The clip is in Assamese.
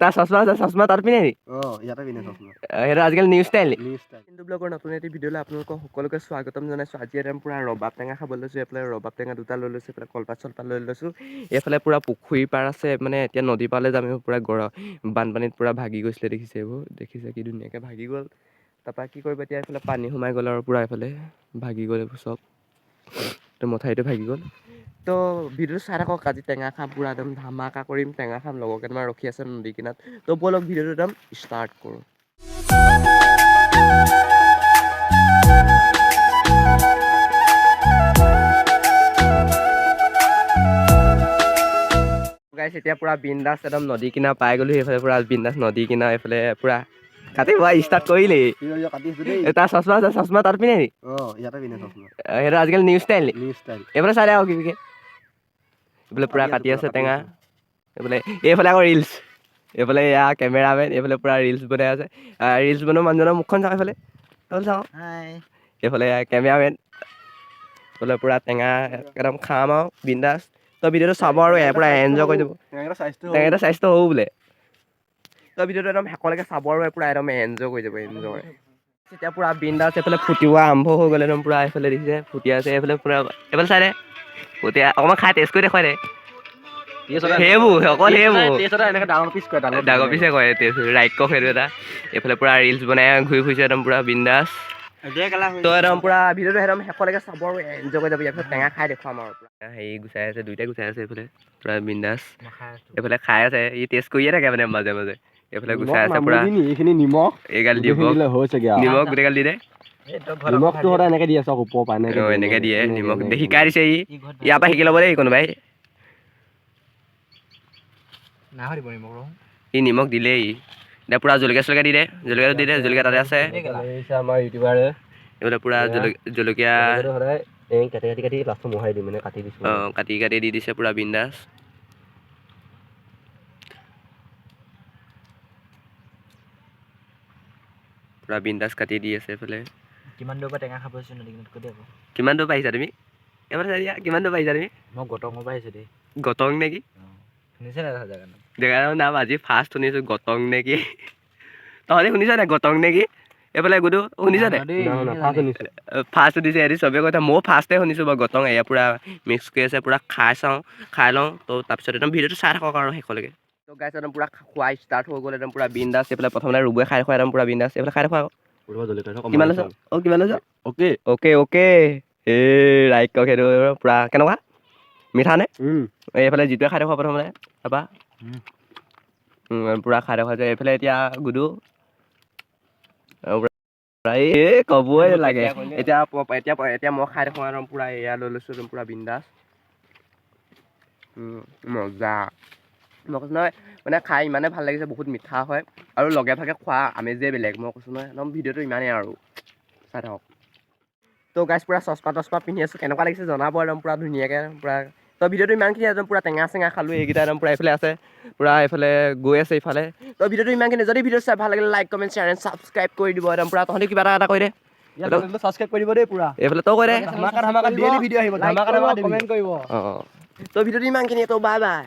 তাৰ চশমা তাত পিনে নি ইয়াতে পিনে চশমা সেইটো আজিকালি নিউজ ষ্টাইল নি নিউজ টাইম কিন্তু ব্লগৰ নতুন এটি ভিডিঅ'লৈ আপোনালোকক সকলোকে স্বাগতম জনাইছোঁ। আজি একদম পূৰা ৰবাব টেঙা খাবলৈ লৈছোঁ। এইফালে ৰবাব টেঙা দুটা লৈ লৈছোঁ, এইফালে কলপাত চলপাত লৈ লৈছোঁ। এইফালে পূৰা পুখুৰী পাৰ আছে, মানে এতিয়া নদী পাৰলৈ যাম। এইবোৰ পূৰা বানপানীত পূৰা ভাগি গৈছিলে, দেখিছে এইবোৰ, দেখিছে কি ধুনীয়াকৈ ভাগি গ'ল। তাৰপৰা কি কৰিব এতিয়া, এইফালে পানী সোমাই গ'ল আৰু পূৰা এইফালে ভাগি গ'ল এইবোৰ চব। তো মঠাৰিটো ভাগি গ'ল। তো ভিডিঅ'টো চাই থাকক। আজি টেঙা খাম, পূৰা একদম ধামাকা কৰিম, টেঙা খাম। লগৰ কেইটামান ৰখি আছে নদী কিনাৰত। তো ব'লক ভিডিঅ'টো একদম ষ্টাৰ্ট কৰোঁ। গাইছ এতিয়া পূৰা বিন্দাছ একদম নদী কিনাৰ পাই গ'লো। সেইফালে পূৰা বিন্দাছ নদী কিনাৰ, এইফালে পূৰা কাটিব ষ্টাৰ্ট কৰিলেই। তাৰ চশমা তাত পিনে নি ইয়াতে পিনে চশমা সেইটো আজিকালি নিউজ ষ্টাইল নি নিউজ টাইম এইফালে চাই দে আৰু কিবিকে এইফালে পূৰা কাটি আছে টেঙা। এইফালে এইফালে আকৌ ৰিলচ, এইফালে এয়া কেমেৰামেন, এইফালে পূৰা ৰিলচ বনাই আছে। ৰিলচ বনোৱা মানুহজনৰ মুখখন চাওঁ, এইফালে তল চাওঁ। এইফালে কেমেৰামেন, এইফালে পূৰা টেঙা একদম খাম আৰু বিন্দাছ। তই ভিডিঅ'টো চাব আৰু পূৰা এনজয় কৰি যাব। টেঙাটো চাইজটো সৰু বোলে। তই ভিডিঅ'টো একদম শেষলৈকে চাব আৰু পূৰা একদম এনজয় কৰি যাব, এনজয়। এতিয়া পূৰা বিন্দাছ এইফালে ফুটিওৱা আৰম্ভ হৈ গ'ল একদম পূৰা। এইফালে দেখিছে ফুটিয়াই আছে, এইফালে পূৰা এইফালে চাই দে ফুটিয়া অকণমান খাই টেষ্ট কৰি দেখুৱাই দে। সেইবোৰ অকল সেইবোৰ ডাঙৰ পিছে কৰে টেষ্ট ৰাক্ষস সেইটো এটা। এইফালে পূৰা ৰিলচ বনাই ঘূৰি ফুৰিছে একদম পূৰা বিন্দাছ। তো একদম পূৰা ভিডিঅ'টো একদম শেষলৈকে চাব আৰু এনজয় কৰি যাব। ইয়াৰ পিছত টেঙা খাই দেখুৱাম আৰু পূৰা হেৰি গুচাই আছে, দুইটাই গুচাই আছে। এইফালে পূৰা বিন্দাছ, এইফালে খাই আছে, ই টেষ্ট কৰিয়ে থাকে মানে মাজে মাজে। এইফালে গুচাই আছে পূৰা এইখিনি নিমখ এইগাল নিমখ গোটেইগাল দি দে। নিমখটো সদায় এনেকে দি আছে ওপৰৰ পৰা এনেকে দিয়ে নিমখ শিকাই দিছে ই। ইয়াৰ পৰা শিকি ল'ব দেই কোনোবাই। ই নিমখ দিলেই এতিয়া পূৰা জলকীয়া চলকীয়া দি দে, জলকীয়াটো দি দে, জলকীয়া তাতে আছে। আমাৰ ইউটিউবাৰে এইফালে পূৰা জলকীয়া সদায় কাটি কাটি কাটি লাষ্টত মোহাৰি দিম, মানে কাটি দিছোঁ। কাটি কাটি দি দিছে পূৰা বিন্দাছ। পূৰা বিন্দাছ কাটি দি আছে এইফালে। কিমান দূৰৰ পৰা টেঙা খাব আহিছোঁ নদী কিনাৰত কৈ দে আকৌ। কিমান দূৰ পাৰিছা তুমি? এবাৰ চাই দিয়া কিমান দূৰ পাৰিছা তুমি? মই গটঙৰ পৰা আহিছোঁ দেই। গটং নেকি? শুনিছে নাই জেগাৰ নাম? জেগাৰ নাম আজি ফাৰ্ষ্ট শুনিছোঁ, গটং নেকি? তহঁতি শুনিছ নাই গটং নেকি? এইফালে গুডু শুনিছ নাই? ফাৰ্ষ্ট শুনিছে সিহঁতি চবেই কথা, ময়ো ফাৰ্ষ্টে শুনিছোঁ বাৰু গটং। এয়া পূৰা মিক্স কৰি আছে, পূৰা খাই লওঁ। তো তাৰপিছত একদম ভিডিঅ'টো চাই থাকক আৰু শেষলৈকে। তো গাইছ একদম পূৰা খোৱা ষ্টাৰ্ট হৈ গ'ল একদম পূৰা বিন্দাছ। এইফালে প্ৰথমতে ৰুবুৱে খাই দেখুৱাই একদম পূৰা বিন্দাছ। এইফালে খাই দেখুৱা আকৌ। কিমান লৈছ? কিমান লৈছ? অ'কে ৰাক্ষস সেইটো পূৰা কেনেকুৱা মিঠা নে? এইফালে যিটোৱে খাই দেখুৱা প্ৰথমতে, তাৰপৰা পূৰা খাই দেখুৱাইছে। এইফালে এতিয়া গুডু এই ক'বই লাগে। এতিয়া মই খাই দেখুৱাওঁ একদম পূৰা এয়া লৈ লৈছোঁ একদম পূৰা বিন্দাছ। মজা মই কৈছোঁ নহয়, মানে খাই ইমানেই ভাল লাগিছে, বহুত মিঠা হয় আৰু লগে ভাগে খোৱা আমেজেই বেলেগ। মই কৈছোঁ নহয় একদম ভিডিঅ'টো ইমানেই আৰু চাই থাকক। তো গাইছ পূৰা চশমা তচমা পিন্ধি আছোঁ, কেনেকুৱা লাগিছে জনাব একদম পূৰা ধুনীয়াকৈ পূৰা। তো ভিডিঅ'টো ইমানখিনি একদম পূৰা টেঙা চেঙা খালোঁ, এইকেইটা একদম পূৰা এইফালে আছে, পূৰা এইফালে গৈ আছে ইফালে। তো ভিডিঅ'টো ইমানখিনি, যদি ভিডিঅ' চাই ভাল লাগিলে like comment share and subscribe কৰি দিব একদম পূৰা। তহঁতি কিবা এটা কৰি দে, ছাবস্ক্ৰাইব কৰিব দেই পুৰা। এইফালে তই কৈ দে। ধামাকা ডেইলি ভিডিঅ' আহিব, ধামাকা কমেণ্ট কৰিব। তো ভিডিঅ'টো ইমানখিনি, তো বাই বাই।